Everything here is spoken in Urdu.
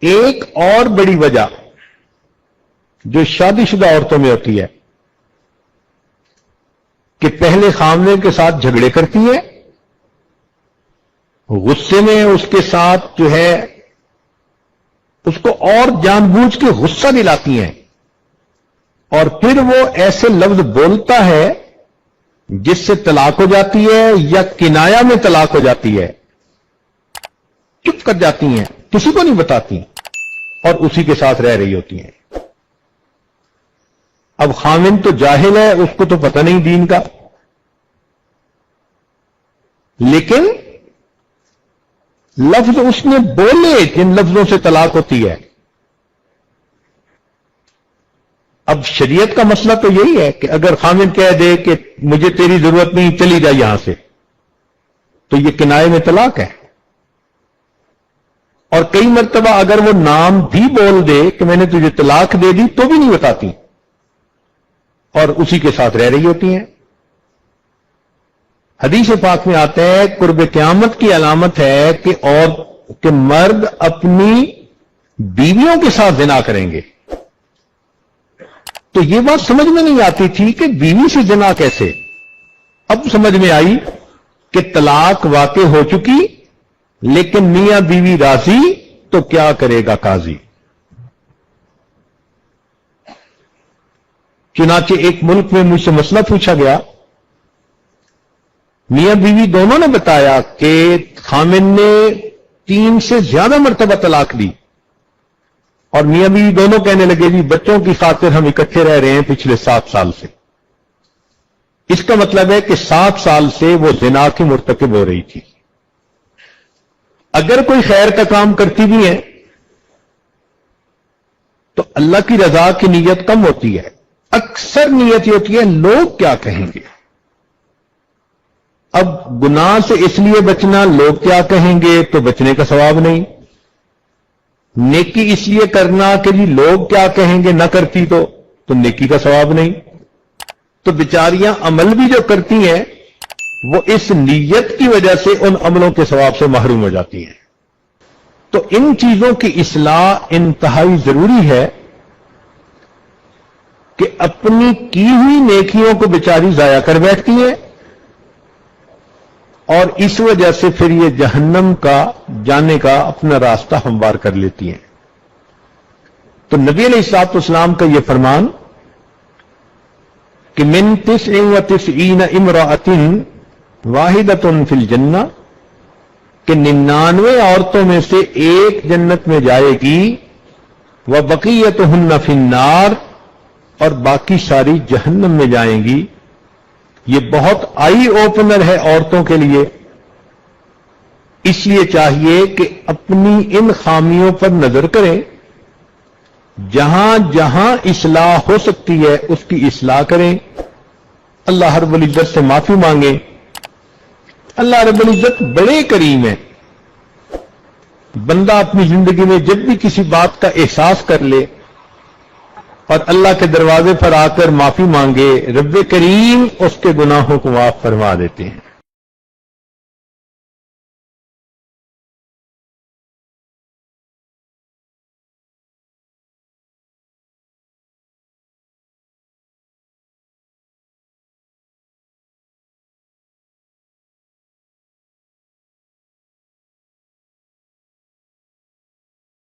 ایک اور بڑی وجہ جو شادی شدہ عورتوں میں ہوتی ہے کہ پہلے خامنے کے ساتھ جھگڑے کرتی ہے، غصے میں اس کے ساتھ جو ہے اس کو اور جان بوجھ کے غصہ دلاتی ہیں، اور پھر وہ ایسے لفظ بولتا ہے جس سے طلاق ہو جاتی ہے یا کنایا میں طلاق ہو جاتی ہے، چپ کر جاتی ہیں، کسی کو نہیں بتاتی اور اسی کے ساتھ رہ رہی ہوتی ہیں۔ اب خامن تو جاہل ہے، اس کو تو پتہ نہیں دین کا، لیکن لفظ اس نے بولے جن لفظوں سے طلاق ہوتی ہے۔ اب شریعت کا مسئلہ تو یہی ہے کہ اگر خامن کہہ دے کہ مجھے تیری ضرورت نہیں، چلی جا یہاں سے، تو یہ کنائے میں طلاق ہے۔ اور کئی مرتبہ اگر وہ نام بھی بول دے کہ میں نے تجھے طلاق دے دی تو بھی نہیں بتاتی اور اسی کے ساتھ رہ رہی ہوتی ہیں۔ حدیث پاک میں آتا ہے قرب قیامت کی علامت ہے کہ مرد اپنی بیویوں کے ساتھ زنا کریں گے۔ تو یہ بات سمجھ میں نہیں آتی تھی کہ بیوی سے زنا کیسے، اب سمجھ میں آئی کہ طلاق واقع ہو چکی لیکن میاں بیوی راضی تو کیا کرے گا قاضی۔ چنانچہ ایک ملک میں مجھ سے مسئلہ پوچھا گیا، میاں بیوی دونوں نے بتایا کہ خامن نے 3 سے زیادہ مرتبہ طلاق دی، اور میاں بیوی دونوں کہنے لگے جی بچوں کی خاطر ہم اکٹھے رہ رہے ہیں پچھلے 7 سال سے۔ اس کا مطلب ہے کہ 7 سال سے وہ زنا کی مرتکب ہو رہی تھی۔ اگر کوئی خیر کا کام کرتی بھی ہے تو اللہ کی رضا کی نیت کم ہوتی ہے، اکثر نیت یہ ہوتی ہے لوگ کیا کہیں گے۔ اب گناہ سے اس لیے بچنا، لوگ کیا کہیں گے تو بچنے کا ثواب نہیں، نیکی اس لیے کرنا کہ جی لوگ کیا کہیں گے، نہ کرتی تو نیکی کا ثواب نہیں۔ تو بیچاریاں عمل بھی جو کرتی ہیں وہ اس نیت کی وجہ سے ان عملوں کے ثواب سے محروم ہو جاتی ہیں۔ تو ان چیزوں کی اصلاح انتہائی ضروری ہے کہ اپنی کی ہوئی نیکیوں کو بیچاری ضائع کر بیٹھتی ہیں اور اس وجہ سے پھر یہ جہنم کا جانے کا اپنا راستہ ہموار کر لیتی ہیں۔ تو نبی علیہ الصلوۃ والسلام کا یہ فرمان کہ من 99 امرأۃ واحدۃ فی الجنہ، کہ 99 عورتوں میں سے ایک جنت میں جائے گی، وبقیتہن فی النار، اور باقی ساری جہنم میں جائیں گی۔ یہ بہت آئی اوپنر ہے عورتوں کے لیے، اس لیے چاہیے کہ اپنی ان خامیوں پر نظر کریں، جہاں جہاں اصلاح ہو سکتی ہے اس کی اصلاح کریں، اللہ رب العزت سے معافی مانگیں۔ اللہ رب العزت بڑے کریم ہے، بندہ اپنی زندگی میں جب بھی کسی بات کا احساس کر لے اور اللہ کے دروازے پر آ کر معافی مانگے، رب کریم اس کے گناہوں کو معاف فرما دیتے ہیں۔